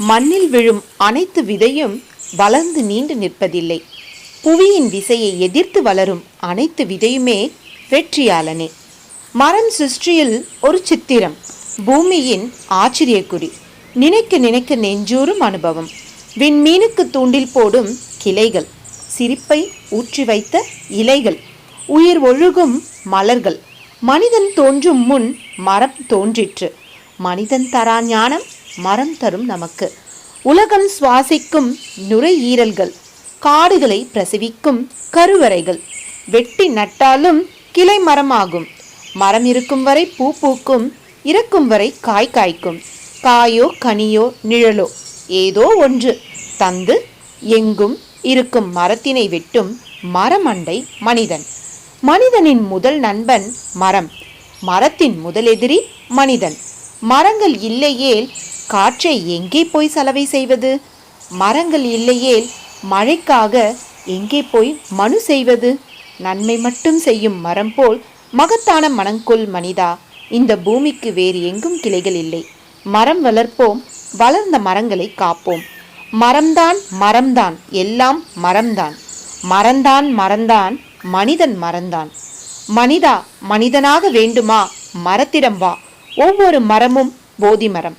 மண்ணில் விழும் அனைத்து விதையும் வளர்ந்து நீண்டு நிற்பதில்லை. புவியின் விசையை எதிர்த்து வளரும் அனைத்து விதையுமே வெற்றியாளனே. மரம் சிருஷ்டியில் ஒரு சித்திரம், பூமியின் ஆச்சரியக்குறி, நினைக்க நினைக்க நெஞ்சூறும் அனுபவம். விண்மீனுக்கு தூண்டில் போடும் கிளைகள், சிரிப்பை ஊற்றி வைத்த இலைகள், உயிர் ஒழுகும் மலர்கள். மனிதன் தோன்றும் முன் மரம் தோன்றிற்று. மனிதன் தரா ஞானம் மரம் தரும் நமக்கு. உலகம் சுவாசிக்கும் நுரையீரல்கள், காடுகளை பிரசவிக்கும் கருவறைகள். வெட்டி நட்டாலும் கிளை மரமாகும். மரம் இருக்கும் வரை பூ பூக்கும், இறக்கும் வரை காய் காய்க்கும். காயோ கனியோ நிழலோ ஏதோ ஒன்று தந்து எங்கும் இருக்கும் மரத்தினை வெட்டும் மரமண்டை மனிதன். மனிதனின் முதல் நண்பன் மரம், மரத்தின் முதல் எதிரி மனிதன். மரங்கள் இல்லையேல் காற்றை எங்கே போய் சலவை செய்வது? மரங்கள் இல்லையேல் மழைக்காக எங்கே போய் மனு செய்வது? நன்மை மட்டும் செய்யும் மரம் போல் மகத்தான மனங்கொள் மனிதா, இந்த பூமிக்கு வேறு எங்கும் கிளைகள் இல்லை. மரம் வளர்ப்போம், வளர்ந்த மரங்களை காப்போம். மரம்தான் மரம்தான், எல்லாம் மரம்தான். மரம்தான் மரம்தான், மனிதன் மரம்தான். மனிதா, மனிதனாக வேண்டுமா? மரத்திடம் வா. ஒவ்வொரு மரமும் போதி மரம்.